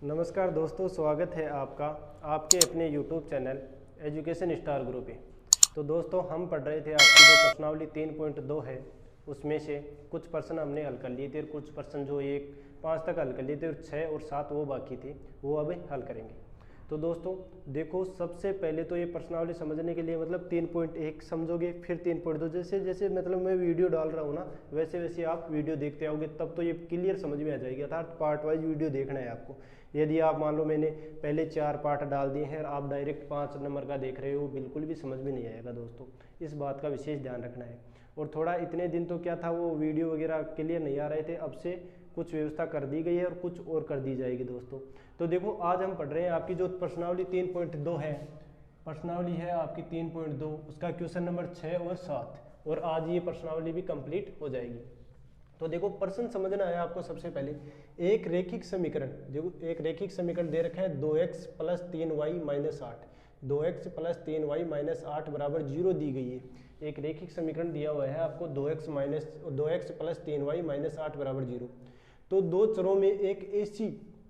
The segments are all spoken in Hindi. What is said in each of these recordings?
नमस्कार दोस्तों, स्वागत है आपका आपके अपने YouTube channel education star group पे। तो दोस्तों, हम पढ़ रहे थे आपकी जो प्रश्नावली 3.2 है उसमें से कुछ प्रश्न हमने हल कर लिए थे और कुछ प्रश्न जो 1-5 तक हल कर लिए थे और 6 और 7 वो बाकी थे, वो अब हल करेंगे। तो दोस्तों देखो, सबसे पहले तो ये प्रश्नावली समझने के लिए मतलब 3.1 समझोगे, फिर 3.2 जैसे जैसे मतलब मैं वीडियो डाल रहा हूँ ना वैसे वैसे आप वीडियो देखते आओगे, तब तो ये क्लियर समझ में आ जाएगी। अर्थात पार्ट वाइज वीडियो देखना है आपको। यदि आप मान लो मैंने पहले 4 पार्ट डाल दिए हैं और आप डायरेक्ट 5 नंबर का देख रहे हो, बिल्कुल भी समझ में नहीं आएगा दोस्तों। इस बात का विशेष ध्यान रखना है। और थोड़ा इतने दिन तो क्या था, वो वीडियो वगैरह क्लियर नहीं आ रहे थे, अब से कुछ व्यवस्था कर दी गई है और कुछ और कर दी जाएगी दोस्तों। तो देखो, आज हम पढ़ रहे हैं आपकी जो प्रश्नावली 3.2 है, प्रश्नावली है आपकी 3.2, उसका क्वेश्चन नंबर 6 और 7, और आज ये प्रश्नावली भी कंप्लीट हो जाएगी। तो देखो, प्रश्न समझना है आपको। सबसे पहले एक रैखिक समीकरण, देखो एक रैखिक समीकरण दे रखा है 2x + 3y - 8, 2x + 3y - 8 बराबर 0 दी गई है। एक रैखिक समीकरण दिया हुआ है आपको 2x + 3y - 8 बराबर 0। तो दो चरों में एक ऐसी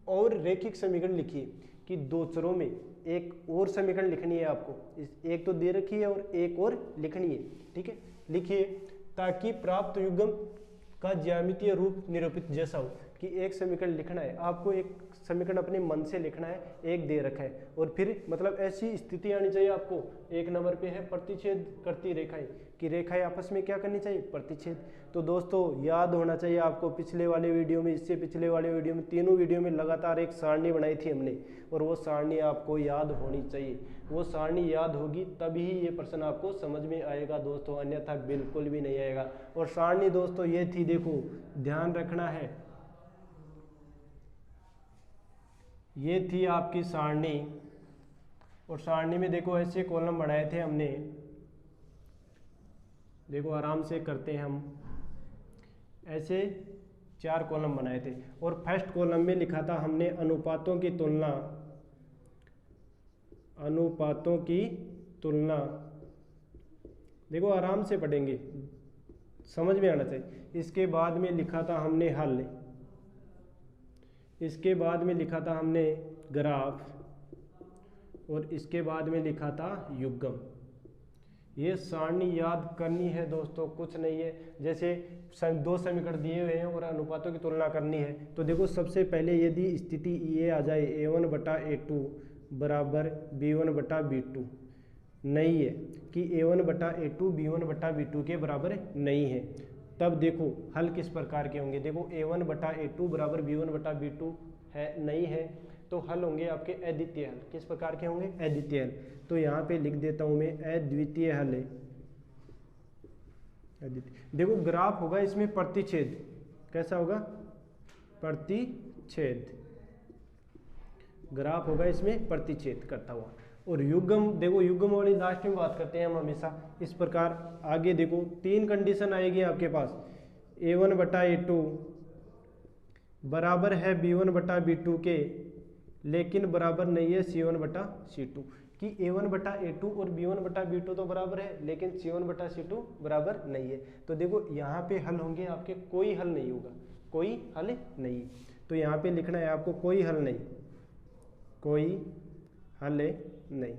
और रैखिक समीकरण लिखिए कि दो चरों में एक और समीकरण लिखनी है आपको। एक तो दे रखी है और एक और लिखनी है, ठीक है। लिखिए ताकि प्राप्त युग्म का ज्यामितीय रूप निरूपित जैसा हो। कि एक समीकरण लिखना है आपको, एक समीकरण अपने मन से लिखना है, एक दे रखा है और फिर मतलब ऐसी स्थिति आनी चाहिए आपको। एक नंबर पे है प्रतिच्छेद करती रेखाएं, कि रेखाएं आपस में क्या करनी चाहिए, प्रतिच्छेद। तो दोस्तों याद होना चाहिए आपको, पिछले वाले वीडियो में, इससे पिछले वाले वीडियो में, तीनों वीडियो में लगातार एक सारणी बनाई थी हमने, और वो सारणी आपको याद होनी चाहिए। वो सारणी याद होगी तभी ये प्रश्न आपको समझ में आएगा दोस्तों, अन्यथा बिल्कुल भी नहीं आएगा। और सारणी दोस्तों ये थी, देखो ध्यान रखना है, ये थी आपकी सारणी। और सारणी में देखो ऐसे कॉलम बनाए थे हमने, देखो आराम से करते हैं हम। ऐसे 4 कॉलम बनाए थे और फर्स्ट कॉलम में लिखा था हमने अनुपातों की तुलना, अनुपातों की तुलना। देखो आराम से पढ़ेंगे, समझ में आना चाहिए। इसके बाद में लिखा था हमने हल, इसके बाद में लिखा था हमने ग्राफ, और इसके बाद में लिखा था युग्म। ये सारणी याद करनी है दोस्तों, कुछ नहीं है। जैसे 2 समीकरण दिए हुए हैं और अनुपातों की तुलना करनी है, तो देखो सबसे पहले यदि स्थिति ये आ जाए a1/a2 बराबर b1/b2 नहीं है, कि a1/a2 b1/b2 के बराबर नहीं है, तब देखो हल किस प्रकार के होंगे। देखो a1/a2 बराबर b1/b2 है, नहीं है, तो हल होंगे आपके अद्वितीय हल। किस प्रकार के होंगे, अद्वितीय हल। तो यहाँ पे लिख देता हूँ मैं अद्वितीय हल है, अद्वितीय। देखो ग्राफ होगा इसमें प्रतिच्छेद, कैसा होगा, प्रतिच्छेद, ग्राफ होगा इसमें प्रतिच्छेद करता हुआ। और युग्म, देखो युग्म वाली लास्ट में बात करते हैं हम हमेशा इस प्रकार। आगे देखो 3 कंडीशन आएगी आपके पास, a1/a2 बराबर है b1/b2 के, लेकिन बराबर नहीं है c1/c2। कि a1/a2 और b1/b2 तो बराबर है, लेकिन c1/c2 बराबर नहीं है। तो देखो यहाँ पे हल होंगे आपके, कोई हल नहीं होगा, कोई हल नहीं। तो यहाँ पे लिखना है आपको कोई हल नहीं, कोई हल नहीं।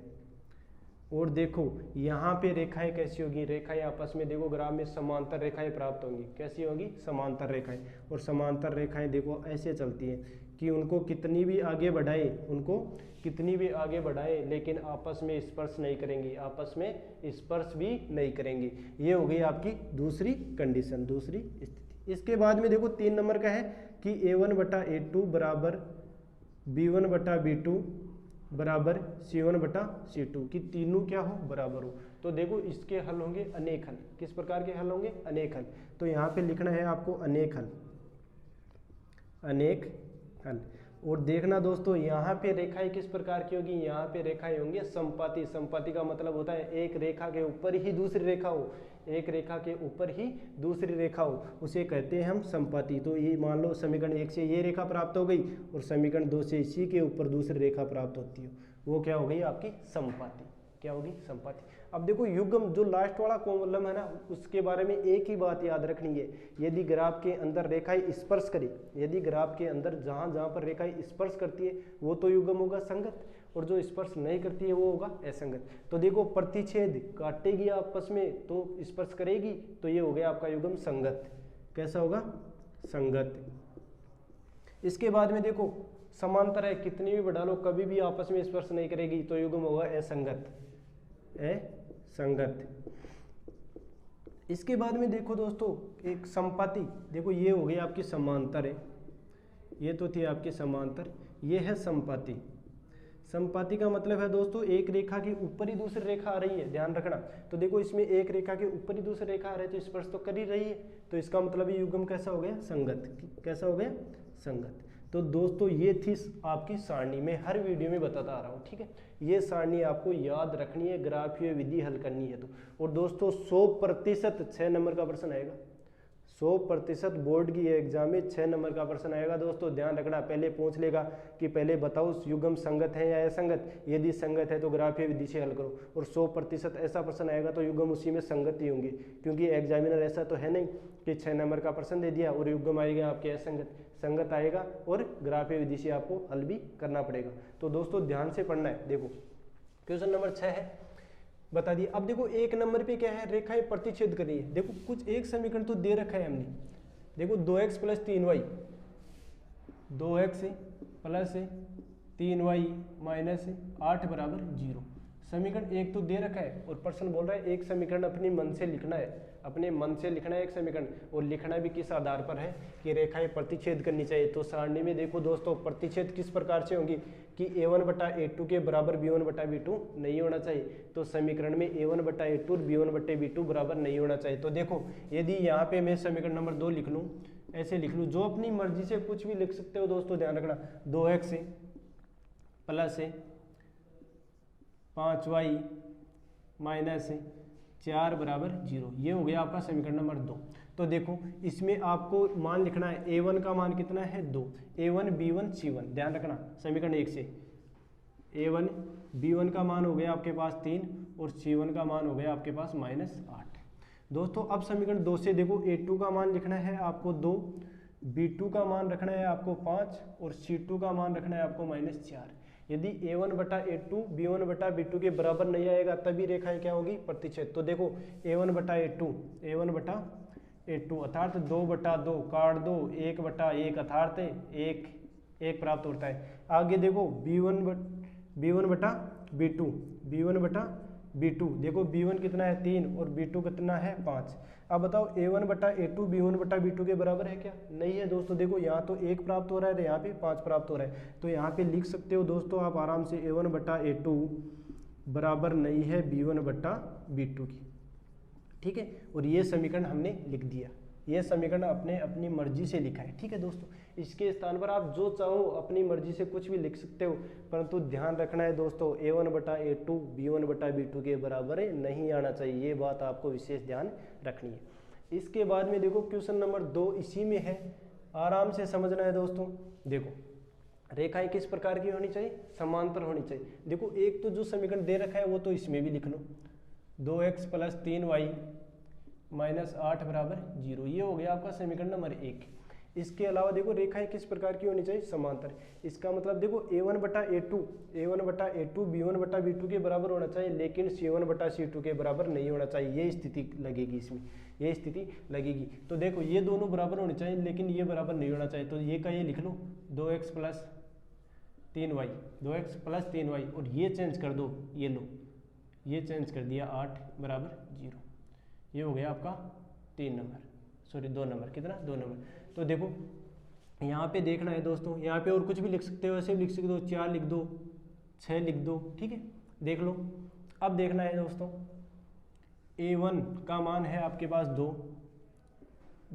और देखो यहाँ पे रेखाएं कैसी होगी, रेखाएं आपस में देखो ग्राफ में समांतर रेखाएं प्राप्त होंगी। कैसी होगी, समांतर रेखाएं। और समांतर रेखाएं देखो ऐसे चलती हैं कि उनको कितनी भी आगे बढ़ाए, उनको कितनी भी आगे बढ़ाए, लेकिन आपस में स्पर्श नहीं करेंगी, आपस में स्पर्श भी नहीं करेंगी। ये हो गई आपकी दूसरी कंडीशन, दूसरी स्थिति। इसके बाद में देखो 3 नंबर का है कि a1/a2 बराबर b1/b2 बराबर c1/c2, कि तीनों क्या हो, बराबर हो। तो देखो इसके हल होंगे अनेक हल। किस प्रकार के हल होंगे, अनेक हल। तो यहाँ पे लिखना है आपको अनेक हल, अनेक हल। और देखना दोस्तों यहाँ पे रेखाएं किस प्रकार की होगी, यहाँ पे रेखाएं होंगी संपाती। संपाती का मतलब होता है एक रेखा के ऊपर ही दूसरी रेखा हो, एक रेखा के ऊपर ही दूसरी रेखा हो, उसे कहते हैं हम संपाती। तो ये मान लो समीकरण 1 से ये रेखा प्राप्त हो गई और समीकरण 2 से इसी के ऊपर दूसरी रेखा प्राप्त होती है, वो क्या हो गई आपकी संपाती। क्या होगी, संपाती। अब देखो युग्म जो लास्ट वाला कॉलम है ना, उसके बारे में एक ही बात याद रखनी है, यदि ग्राफ के अंदर रेखाएं स्पर्श करे, यदि ग्राफ के अंदर जहां जहां पर रेखाएं स्पर्श करती है वो तो युग्म होगा संगत, और जो स्पर्श नहीं करती है वो होगा असंगत। तो देखो प्रतिच्छेद काटेगी आपस में तो स्पर्श करेगी, तो ये हो गया आपका युग्म संगत। कैसा होगा? संगत। इसके बाद में देखो समांतर है, कितनी भी बढ़ा लो कभी भी आपस में स्पर्श नहीं करेगी, तो युग्म होगा असंगत। असंगत। इसके बाद में देखो दोस्तों एक संपाती, देखो ये हो गई आपकी समांतर है, ये तो थी आपकी समांतर, ये है संपाती। संपाती का मतलब है दोस्तों एक रेखा के ऊपर ही दूसरी रेखा आ रही है, ध्यान रखना। तो देखो इसमें एक रेखा के ऊपर ही दूसरी रेखा आ रही है तो स्पर्श तो कर ही रही है, तो इसका मतलब ये युग्म कैसा हो गया? संगत। कैसा हो गया? संगत। तो दोस्तों ये थी आपकी सारणी, मैं हर वीडियो में बताता आ रहा हूँ, ठीक है। ये सारणी आपको याद रखनी है, ग्राफीय विधि हल करनी है तो। और दोस्तों 100% 6 नंबर का प्रश्न आएगा, 100% बोर्ड की एग्जाम में 6 नंबर का प्रश्न आएगा दोस्तों। ध्यान रखना, पहले पूछ लेगा कि पहले बताओ युग्म संगत है या असंगत, यदि संगत है तो ग्राफीय विधि से हल करो। और 100% ऐसा प्रश्न आएगा तो युग्म उसी में संगत ही होंगे, क्योंकि एग्जामिनर ऐसा तो है नहीं कि 6 नंबर का प्रश्न दे दिया और युग्म आएगा आपके असंगत, संगत आएगा और ग्राफीय विधि से आपको हल भी करना पड़ेगा। तो दोस्तों ध्यान से पढ़ना है। देखो क्वेश्चन नंबर 6 है, बता दिए। अब देखो एक नंबर पे क्या है, रेखाएं प्रतिच्छेद कर रही है। देखो कुछ एक समीकरण तो दे रखा है हमने, देखो 2x + 3y, 2x + 3y - 8 = 0। समीकरण एक तो दे रखा है और प्रश्न बोल रहा है एक समीकरण अपने मन से लिखना है, अपने मन से लिखना है एक समीकरण, और लिखना भी किस आधार पर है कि रेखाएं प्रतिच्छेद करनी चाहिए। तो सारणी में देखो दोस्तों प्रतिच्छेद किस प्रकार से होंगी कि a1/a2 के बराबर b1/b2 नहीं होना चाहिए। तो समीकरण में a1/a2 और b1/b2 बराबर नहीं होना चाहिए। तो देखो यदि यहाँ पे मैं समीकरण नंबर 2 लिख लूँ, ऐसे लिख लूँ, जो अपनी मर्जी से कुछ भी लिख सकते हो दोस्तों, ध्यान रखना। 2x + 5y - 4 = 0, ये हो गया आपका समीकरण नंबर 2। तो देखो इसमें आपको मान लिखना है, a1 का मान कितना है? 2, a1 b1 c1, ध्यान रखना समीकरण 1 से। a1 b1 का मान हो गया आपके पास 3 और c1 का मान हो गया आपके पास -8। दोस्तों अब समीकरण 2 से देखो a2 का मान लिखना है आपको 2, b2 का मान रखना है आपको 5 और c2 का मान रखना है आपको -4। यदि a1/a2 b1/b2 के बराबर नहीं आएगा तभी रेखाएं क्या होगी? प्रतिच्छेद। तो देखो a1/a2 अर्थात 2/2 काट दो, 1/1 अर्थात 1 प्राप्त होता है। आगे देखो b1/b2 देखो b1 कितना है? 3 और b2 कितना है? 5। अब बताओ a1/a2 b1/b2 के बराबर है क्या? नहीं है दोस्तों। देखो यहाँ तो 1 प्राप्त हो रहा है, यहाँ पे 5 प्राप्त हो रहा है, तो यहाँ पे लिख सकते हो दोस्तों आप आराम से a1/a2 बराबर नहीं है b1/b2 की, ठीक है। और ये समीकरण हमने लिख दिया, ये समीकरण अपनी मर्जी से लिखा है, ठीक है दोस्तों। इसके स्थान पर आप जो चाहो अपनी मर्जी से कुछ भी लिख सकते हो, परंतु ध्यान रखना है दोस्तों a1/a2 b1/b2 के बराबर नहीं आना चाहिए, ये बात आपको विशेष ध्यान रखनी है। इसके बाद में देखो क्वेश्चन नंबर 2 इसी में है, आराम से समझना है दोस्तों। देखो रेखाएं किस प्रकार की होनी चाहिए? समांतर होनी चाहिए। देखो एक तो जो समीकरण दे रखा है वो तो इसमें भी लिख लो, 2x + 3y - 8 = 0, ये हो गया आपका समीकरण नंबर 1। इसके अलावा देखो रेखाएं किस प्रकार की होनी चाहिए? समांतर। इसका मतलब देखो a1/a2 b1/b2 के बराबर होना चाहिए, लेकिन c1/c2 के बराबर नहीं होना चाहिए, ये स्थिति लगेगी इसमें, ये स्थिति लगेगी। तो देखो ये दोनों बराबर होने चाहिए लेकिन ये बराबर नहीं होना चाहिए, तो ये का ये लिख लो 2x + 3y और ये चेंज कर दो, ये लो ये चेंज कर दिया 8 = 0, ये हो गया आपका 2 नंबर, कितना? 2 नंबर। तो देखो यहाँ पे देखना है दोस्तों, यहाँ पे और कुछ भी लिख सकते हो, ऐसे भी लिख सकते हो, 4 लिख दो, 6 लिख दो, ठीक है, देख लो। अब देखना है दोस्तों a1 का मान है आपके पास 2,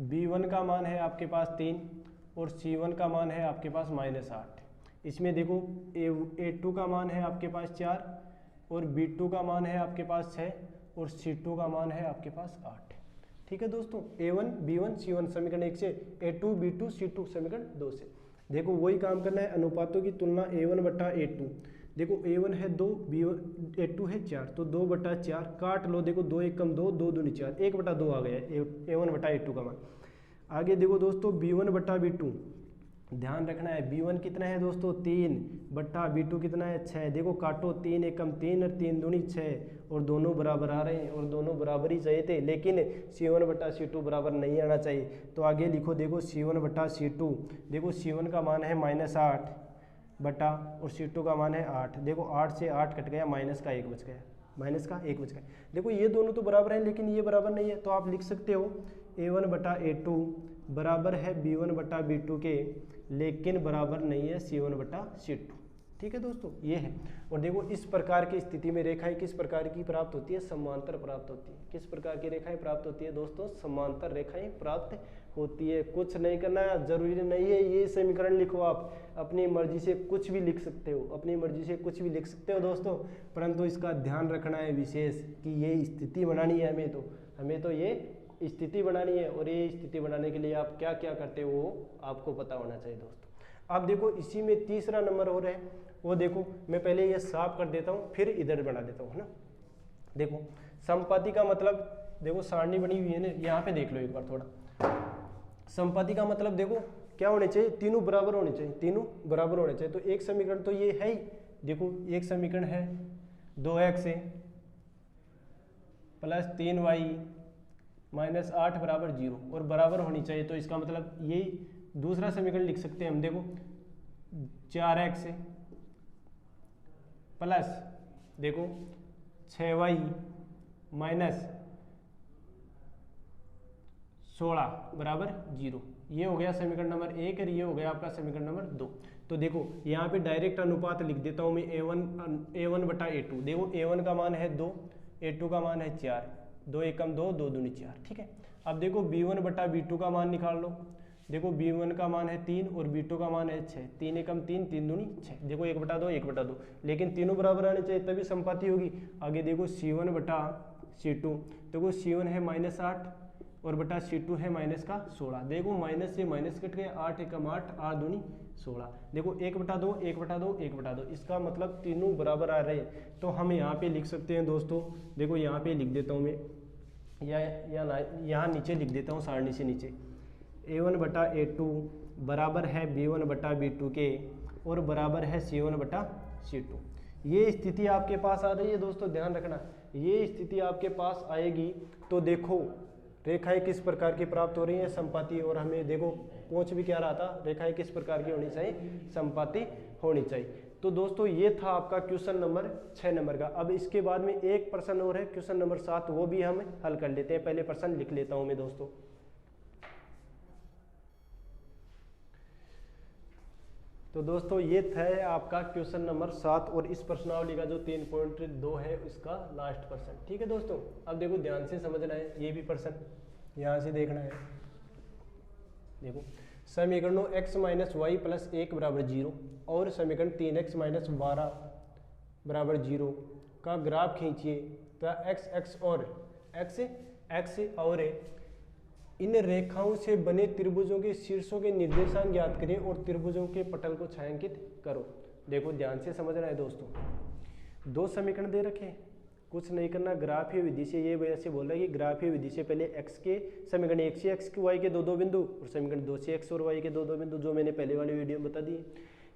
b1 का मान है आपके पास 3 और c1 का मान है आपके पास -8। इसमें देखो a2 का मान है आपके पास 4 और b2 का मान है आपके पास 6 और c2 का मान है आपके पास 8, ठीक है दोस्तों। a1 b1 c1 समीकरण 1 से, a2 b2 c2 समीकरण 2 से। देखो वही काम करना है, अनुपातों की तुलना a1/a2, देखो A1 है 2, B1 A2 है 4, तो 2/4 काट लो। देखो 2 1 कम 2, 2 दूनी 4, 1/2 आ गया A1/A2 का मान। आगे देखो दोस्तों B1/B2, ध्यान रखना है B1 कितना है दोस्तों 3/B2 कितना है 6। देखो काटो 3 1 कम 3 और 3 दूनी 6 और दोनों बराबर आ रहे हैं और दोनों बराबर ही चाहिए थे, लेकिन C1/C2 बराबर नहीं आना चाहिए। तो आगे लिखो देखो C1/C2, देखो C1 का मान है -8 बटा और C2 का मान है 8। देखो 8 से 8 कट गया, माइनस का 1 बच गया। देखो ये दोनों तो बराबर हैं लेकिन ये बराबर नहीं है, तो आप लिख सकते हो A1/A2 बराबर है B1/B2 के, लेकिन बराबर नहीं है C1/C2। ठीक है दोस्तों, ये है। और देखो इस प्रकार की स्थिति में रेखाएं किस प्रकार की प्राप्त होती है, समांतर प्राप्त होती है। किस प्रकार की रेखाएं प्राप्त होती है दोस्तों, समांतर रेखाएं प्राप्त होती है। कुछ नहीं करना, जरूरी नहीं है ये समीकरण लिखो, आप अपनी मर्जी से कुछ भी लिख सकते हो, अपनी मर्जी से कुछ भी लिख सकते हो दोस्तों, परंतु इसका ध्यान रखना है विशेष कि ये स्थिति बनानी है हमें तो ये स्थिति बनानी है, और ये स्थिति बनाने के लिए आप क्या क्या करते हो वो आपको पता होना चाहिए दोस्तों। अब देखो इसी में तीसरा नंबर हो रहा है, वो देखो मैं पहले ये साफ कर देता हूँ फिर इधर बना देता हूँ, है ना। देखो संपाति का मतलब, देखो सारणी बनी हुई है ना, यहाँ पे देख लो एक बार थोड़ा। संपाति का मतलब देखो क्या होने चाहिए, तीनों बराबर होने चाहिए, तीनों बराबर होने चाहिए। तो एक समीकरण तो ये है ही, देखो एक समीकरण है 2x प्लस 3y माइनस 8 बराबर 0 और बराबर होनी चाहिए। तो इसका मतलब यही दूसरा समीकरण लिख सकते हैं हम, देखो 4x प्लस देखो 6y माइनस 16 बराबर 0। ये हो गया समीकरण नंबर 1 और ये हो गया आपका समीकरण नंबर 2। तो देखो यहाँ पे डायरेक्ट अनुपात लिख देता हूँ मैं A1/A2। देखो A1 का मान है 2, A2 का मान है 4, 2 1 कम 2, 2 दूनी 4। ठीक है, अब देखो B1/B2 का मान निकाल लो। देखो B1 का मान है 3 और B2 का मान है 6, 3 1 कम 3, 3 दूनी 6। देखो 1/2 1/2, लेकिन तीनों बराबर आने चाहिए तभी संपाति होगी। आगे देखो C1/C2, देखो C1 है -8 और बटा C2 है -16। देखो माइनस से माइनस कट गया, 8 1 कम 8, 8 दूनी 16। देखो 1/2 1/2 1/2, इसका मतलब तीनों बराबर आ रहे हैं। तो हम यहाँ पे लिख सकते हैं दोस्तों, देखो यहाँ पे लिख देता हूँ मैं, या यहाँ नीचे लिख देता हूँ सारणी से नीचे, A1/A2 बराबर है B1/B2 के और बराबर है C1/C2। ये स्थिति आपके पास आ रही है दोस्तों, ध्यान रखना, ये स्थिति आपके पास आएगी तो देखो रेखाएं किस प्रकार की प्राप्त हो रही हैं, संपाति। और हमें देखो पूछ भी क्या रहा था, रेखाएं किस प्रकार की होनी चाहिए, संपाति होनी चाहिए। तो दोस्तों ये था आपका क्वेश्चन नंबर 6 नंबर का। अब इसके बाद में एक प्रश्न और है, क्वेश्चन नंबर 7, वो भी हम हल कर लेते हैं। पहले प्रश्न लिख लेता हूं मैं दोस्तों। तो दोस्तों ये था आपका क्वेश्चन नंबर 7 और इस प्रश्नावली का जो 3.2 है उसका लास्ट प्रश्न। ठीक है दोस्तों, अब देखो ध्यान से समझना है, ये भी प्रश्न यहाँ से देखना है। देखो समीकरणों x - y + 1 बराबर 0 और समीकरण 3x - 12 बराबर 0 का ग्राफ खींचिए। तो x और इन रेखाओं से बने त्रिभुजों के शीर्षों के निर्देशांक ज्ञात करें और त्रिभुजों के पटल को छायांकित करो। देखो ध्यान से समझना है दोस्तों, दो समीकरण दे रखे, कुछ नहीं करना, ग्राफीय विधि से। ये वजह से बोल रहा है कि ग्राफीय विधि से पहले x के समीकरण 1 से x y के 2 बिंदु और समीकरण 2 से x और y के 2 बिंदु, जो मैंने पहले वाले वीडियो में बता दिए।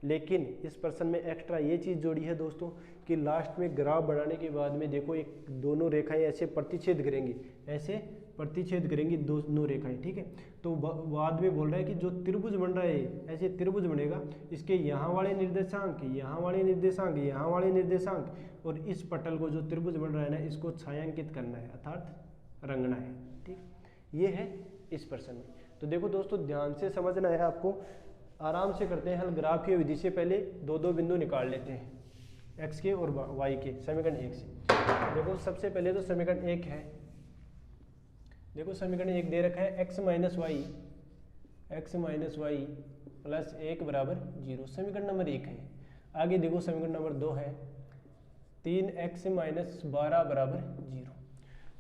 लेकिन इस प्रश्न में एक्स्ट्रा ये चीज़ जोड़ी है दोस्तों कि लास्ट में ग्राफ बनाने के बाद में देखो एक दोनों रेखाएं ऐसे प्रतिच्छेद करेंगी, ऐसे प्रतिच्छेद करेंगी दोनों रेखाएं। ठीक है, तो बाद में बोल रहा है कि जो त्रिभुज बन रहा है, ऐसे त्रिभुज बनेगा, इसके यहाँ वाले निर्देशांक, यहाँ वाले निर्देशांक, यहाँ वाले निर्देशांक और इस पटल को जो त्रिभुज बन रहा है ना, इसको छायांकित करना है, अर्थात रंगना है। ठीक, ये है इस प्रश्न में। तो देखो दोस्तों ध्यान से समझना है आपको, आराम से करते हैं हल। ग्राफीय विधि से पहले 2 बिंदु निकाल लेते हैं, x के और y के, समीकरण 1 से। देखो सबसे पहले तो समीकरण 1 है, देखो समीकरण 1 दे रखा है x - y + 1 बराबर 0, समीकरण नंबर 1 है। आगे देखो समीकरण नंबर 2 है 3x - 12 बराबर 0।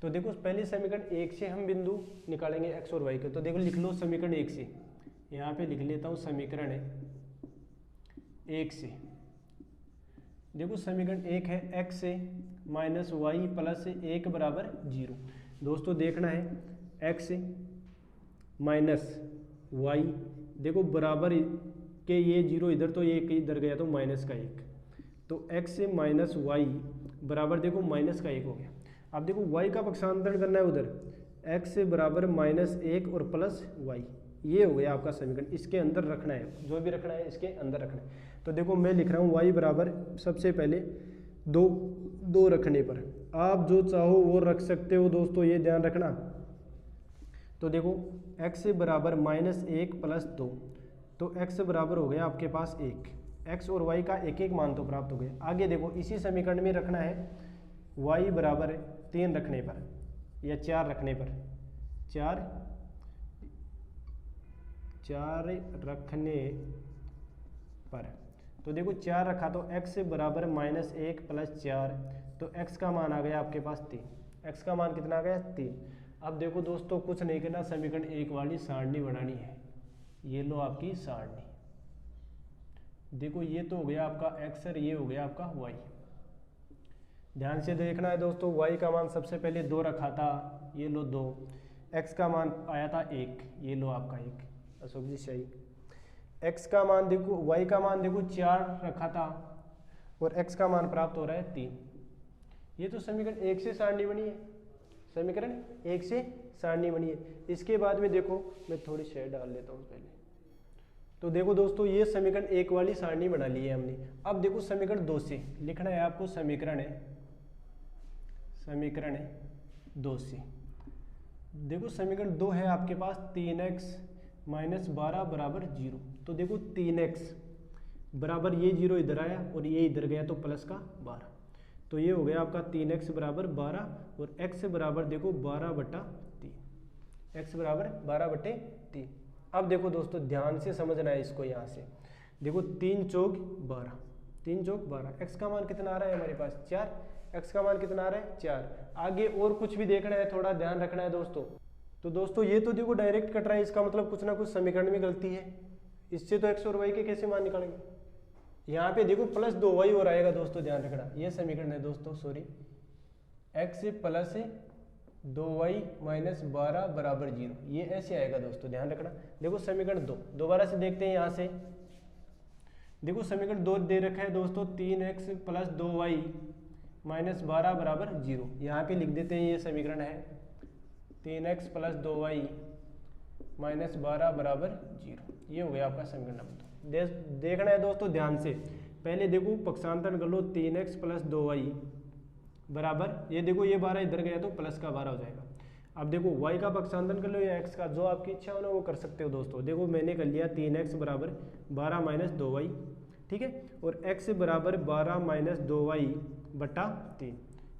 तो देखो पहले समीकरण 1 से हम बिंदु निकालेंगे x और y के। तो देखो लिख लो समीकरण 1 से, यहाँ पे लिख लेता हूँ समीकरण 1 से। देखो समीकरण 1 है x माइनस वाई प्लस 1 बराबर 0। दोस्तों देखना है x माइनस वाई, देखो बराबर के ये 0 इधर तो ये इधर गया तो माइनस का 1, तो x माइनस वाई बराबर देखो माइनस का 1 हो गया। अब देखो y का पक्षांतरण करना है उधर, x बराबर -1 और प्लस वाई, ये हो गया आपका समीकरण। इसके अंदर रखना है, जो भी रखना है इसके अंदर रखना है। तो देखो मैं लिख रहा हूँ y बराबर सबसे पहले 2 रखने पर, आप जो चाहो वो रख सकते हो दोस्तों, ये ध्यान रखना। तो देखो x बराबर -1 प्लस 2, तो x बराबर हो गया आपके पास 1, x और y का एक एक मान तो प्राप्त हो गया। आगे देखो इसी समीकरण में रखना है y बराबर 3 रखने पर या 4 रखने पर, 4 रखने पर, तो देखो 4 रखा तो x बराबर -1 प्लस 4, तो x का मान आ गया आपके पास 3, x का मान कितना आ गया 3। अब देखो दोस्तों कुछ नहीं करना, समीकरण 1 वाली सारणी बनानी है। ये लो आपकी सारणी, देखो ये तो हो गया आपका x और ये हो गया आपका y। ध्यान से देखना है दोस्तों, y का मान सबसे पहले 2 रखा था, ये लो 2, x का मान आया था 1, ये लो आपका 1, अशोक जी सही। x का मान देखो, y का मान देखो 4 रखा था और x का मान प्राप्त हो रहा है 3। ये तो समीकरण 1 से सारणी बनी है, समीकरण 1 से सारणी बनी है। इसके बाद में देखो मैं थोड़ी शेड डाल लेता हूँ पहले। तो देखो दोस्तों ये समीकरण 1 वाली सारणी बना ली है हमने। अब देखो समीकरण 2 से लिखना है आपको, समीकरण 2 से देखो समीकरण 2 है आपके पास 3x माइनस 12 बराबर 0। तो देखो 3x बराबर ये 0 इधर आया और ये इधर गया तो प्लस का 12, तो ये हो गया आपका 3x बराबर 12 और x बराबर देखो 12/3, x बराबर 12/3। अब देखो दोस्तों ध्यान से समझना है इसको, यहाँ से देखो 3 चौक 12, 3 चौक 12, x का मान कितना आ रहा है हमारे पास 4, x का मान कितना आ रहा है 4। आगे और कुछ भी देखना है, थोड़ा ध्यान रखना है दोस्तों। तो दोस्तों ये तो देखो डायरेक्ट कट रहा है, इसका मतलब कुछ ना कुछ समीकरण में गलती है। इससे तो x और y के कैसे मान निकालेंगे, यहाँ पे देखो प्लस 2y और आएगा दोस्तों, ध्यान रखना ये समीकरण है दोस्तों, sorry, x plus 2y minus 12 बराबर 0, ये ऐसे आएगा दोस्तों, ध्यान रखना। देखो समीकरण 2 दोबारा से देखते हैं, यहाँ से देखो समीकरण 2 दे रखा है दोस्तों 3x प्लस 2y माइनस 12 बराबर 0, यहाँ पे लिख देते हैं ये समीकरण है 3x प्लस 2y माइनस 12 बराबर 0, ये हो गया आपका समीकरण नंबर 2। देखना है दोस्तों ध्यान से, पहले देखो पक्षांतरण कर लो 3x प्लस 2y बराबर, ये देखो ये 12 इधर गया तो प्लस का 12 हो जाएगा। अब देखो y का पक्षांतरण कर लो या x का, जो आपकी इच्छा हो ना वो कर सकते हो दोस्तों। देखो मैंने कर लिया 3x बराबर 12 माइनस 2y, ठीक है, और x बराबर 12 माइनस 2y बटा 3,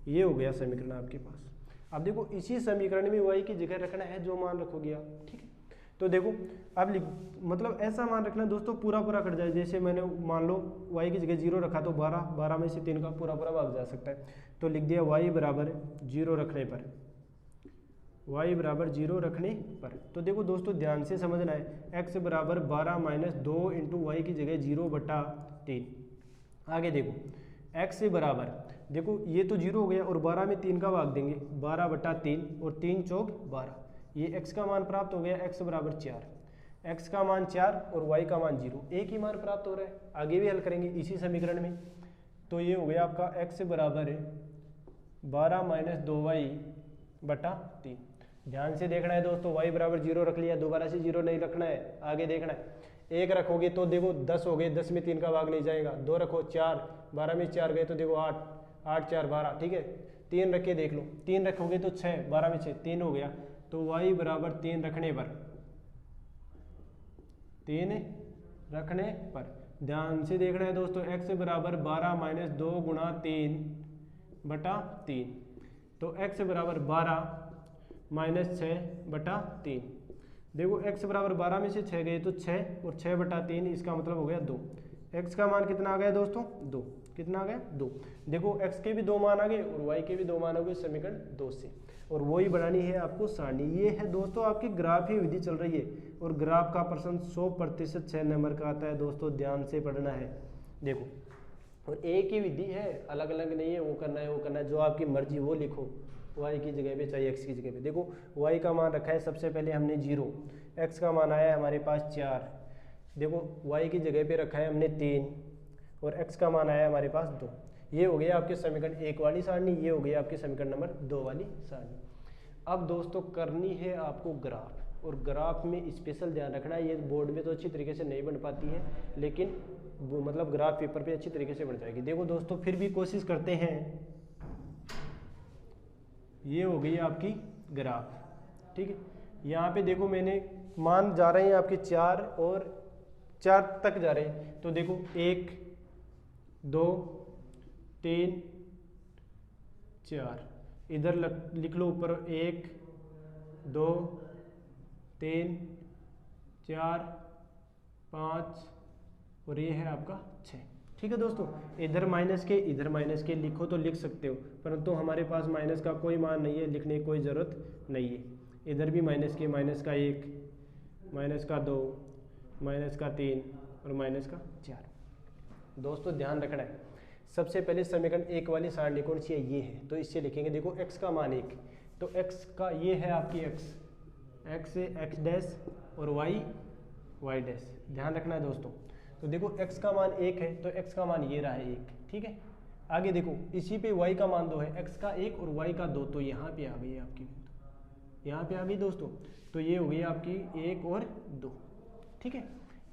ये हो गया समीकरण आपके पास। अब देखो इसी समीकरण में y की जगह रखना है जो मान रखोगे आप, ठीक है। तो देखो अब मतलब ऐसा मान रखना दोस्तों पूरा पूरा कट जाए, जैसे मैंने मान लो y की जगह 0 रखा तो 12 में से 3 का पूरा पूरा भाग जा सकता है, तो लिख दिया y बराबर 0 रखने पर, y बराबर 0 रखने पर। तो देखो दोस्तों ध्यान से समझना है, x बराबर 12 माइनस 2 इंटू वाई की जगह 0/3। आगे देखो x बराबर, देखो ये तो 0 हो गया और 12 में 3 का भाग देंगे, 12/3 और 3 चौक 12, ये x का मान प्राप्त हो गया, x बराबर 4, x का मान 4 और y का मान 0, एक ही मान प्राप्त हो रहा है। आगे भी हल करेंगे इसी समीकरण में, तो ये हो गया आपका x बराबर 12 माइनस 2y/3। ध्यान से देखना है दोस्तों, y बराबर 0 रख लिया, दोबारा से 0 नहीं रखना है, आगे देखना है। 1 रखोगे तो देखो 10 हो गए, 10 में 3 का भाग नहीं जाएगा, 2 रखो 4, 12 में 4 गए तो देखो 8, 8 4 12, ठीक है। 3 रख के देख लो, 3 रखोगे तो 6, 12 में 6 3 हो गया, तो y बराबर 3 रखने पर, 3 रखने पर ध्यान से देखना है दोस्तों, x बराबर 12 माइनस 2 गुणा 3/3, तो x बराबर 12 माइनस 6/3। देखो x बराबर 12 में से 6 गए तो 6 और 6/3, इसका मतलब हो गया 2। x का मान कितना आ गया दोस्तों 2, कितना आ गया 2। देखो x के भी 2 मान आ गए और y के भी 2 मान आ गए समीकरण 2 से, और वही बनानी है आपको सारणी। ये है दोस्तों आपकी ग्राफ ही विधि चल रही है, और ग्राफ का प्रश्न 100% 6 नंबर का आता है दोस्तों, ध्यान से पढ़ना है। देखो और एक ही विधि है, अलग अलग नहीं है, वो करना है वो करना है, जो आपकी मर्जी वो लिखो, y की जगह पे चाहे x की जगह पे। देखो y का मान रखा है सबसे पहले हमने 0, x का मान आया है हमारे पास 4, देखो y की जगह पे रखा है हमने 3 और x का मान आया है हमारे पास 2। ये हो गया आपके समीकरण 1 वाली सारणी, ये हो गया आपके समीकरण नंबर 2 वाली सारणी। अब दोस्तों करनी है आपको ग्राफ, और ग्राफ में स्पेशल ध्यान रखना है, ये बोर्ड में तो अच्छी तरीके से नहीं बन पाती है, लेकिन वो मतलब ग्राफ पेपर पे अच्छी तरीके से बन जाएगी। देखो दोस्तों फिर भी कोशिश करते हैं। ये हो गई आपकी ग्राफ, ठीक है। यहाँ पे देखो मैंने मान जा रहे हैं आपके 4 और 4 तक जा रहे हैं, तो देखो 1 2 3 4, इधर लिख लो ऊपर 1 2 3 4 5 और ये है आपका 6, ठीक है दोस्तों। इधर माइनस के लिखो तो लिख सकते हो, परंतु हमारे पास माइनस का कोई मान नहीं है, लिखने की कोई ज़रूरत नहीं है। इधर भी माइनस का 1, माइनस का 2, माइनस का 3 और माइनस का 4। दोस्तों ध्यान रखना है, सबसे पहले समीकरण 1 वाली सारणी कौन सी है, ये है, तो इससे लिखेंगे। देखो x का मान 1, तो x का ये है आपकी x है x डैश और y डैश, ध्यान रखना है दोस्तों। तो देखो x का मान 1 है, तो x का मान ये रहा है 1, ठीक है। आगे देखो इसी पे y का मान 2 है, x का 1 और y का 2, तो यहाँ पे आ गई आपकी बिंदु, यहाँ पे आ गई दोस्तों। तो ये हो गई आपकी 1 और 2, ठीक है।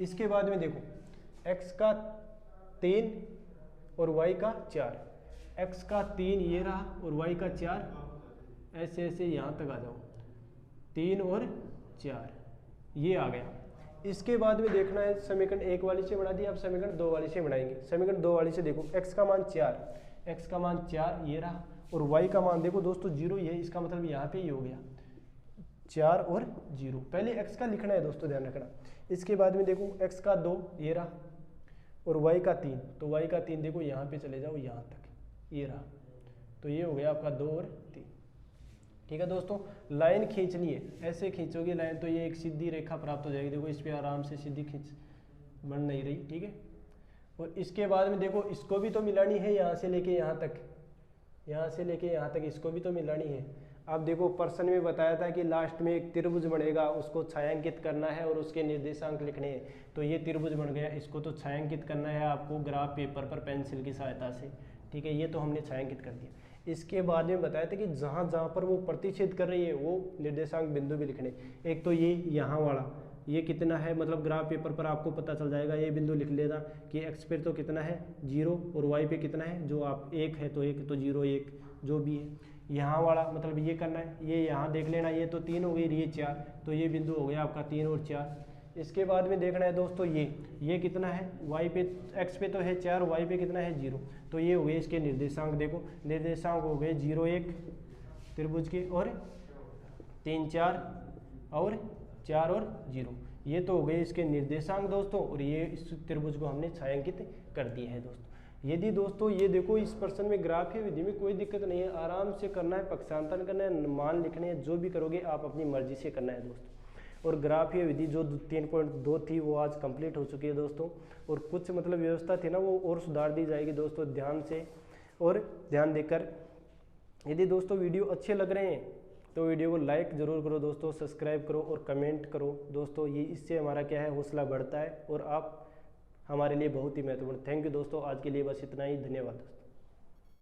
इसके बाद में देखो x का 3 और y का 4, x का 3 ये रहा और y का 4, ऐसे ऐसे यहाँ तक आ जाओ, 3 और 4 ये आ गया। इसके बाद में देखना है समीकरण 1 वाली से बना दिया, अब समीकरण 2 वाली से बनाएंगे। समीकरण 2 वाली से देखो x का मान 4 ये रहा और y का मान देखो दोस्तों 0 ही है, इसका मतलब यहाँ पे ही हो गया 4 और 0। पहले x का लिखना है दोस्तों, ध्यान रखना। इसके बाद में देखो x का 2 ये रहा और y का 3, तो y का 3 देखो यहाँ पे चले जाओ यहाँ तक, ये रहा, तो ये हो गया आपका 2 और 3, ठीक है दोस्तों। लाइन खींचनी है, ऐसे खींचोगे लाइन तो ये एक सीधी रेखा प्राप्त हो जाएगी। देखो इस पे आराम से सीधी खींच बन नहीं रही, ठीक है। और इसके बाद में देखो इसको भी तो मिलानी है, यहाँ से लेके यहाँ तक, यहाँ से लेके यहाँ तक इसको भी तो मिलानी है। अब देखो प्रश्न में बताया था कि लास्ट में एक त्रिभुज बनेगा, उसको छायांकित करना है और उसके निर्देशांक लिखने हैं। तो ये त्रिभुज बन गया, इसको तो छायांकित करना है आपको ग्राफ पेपर पर पेंसिल की सहायता से, ठीक है। ये तो हमने छायांकित कर दिया। इसके बाद में बताया था कि जहाँ जहाँ पर वो प्रतिच्छेद कर रही है वो निर्देशांक बिंदु भी लिखने। एक तो ये यहाँ वाला, ये कितना है, मतलब ग्राफ पेपर पर आपको पता चल जाएगा, ये बिंदु लिख लेना कि x पे तो कितना है 0 और y पे कितना है, जो आप 1 है तो 1 तो 0 1 जो भी है। यहाँ वाला मतलब ये करना है, ये यहाँ देख लेना, ये तो 3 हो गई, ये 4, तो ये बिंदु हो गया आपका 3 और 4। इसके बाद में देखना है दोस्तों ये कितना है, y पे x पे तो है 4, y पे कितना है 0, तो ये हो गए इसके निर्देशांक। देखो निर्देशांक हो गए 0 1 त्रिभुज के, और 3 4 और 4 और 0, ये तो हो गए इसके निर्देशांक दोस्तों। और ये इस त्रिभुज को हमने छायांकित कर दिया है दोस्तों। यदि दोस्तों ये देखो इस प्रश्न में ग्राफ की विधि में कोई दिक्कत नहीं है, आराम से करना है, पक्षांतरण करना है, मान लिखने हैं, जो भी करोगे आप अपनी मर्जी से करना है दोस्तों। और ग्राफ ये विधि जो 3.2 थी वो आज कंप्लीट हो चुकी है दोस्तों, और कुछ मतलब व्यवस्था थी ना वो और सुधार दी जाएगी दोस्तों, ध्यान से और ध्यान देकर। यदि दोस्तों वीडियो अच्छे लग रहे हैं तो वीडियो को लाइक ज़रूर करो दोस्तों, सब्सक्राइब करो और कमेंट करो दोस्तों, ये इससे हमारा क्या है हौसला बढ़ता है और आप हमारे लिए बहुत ही महत्वपूर्ण। थैंक यू दोस्तों, आज के लिए बस इतना ही, धन्यवाद।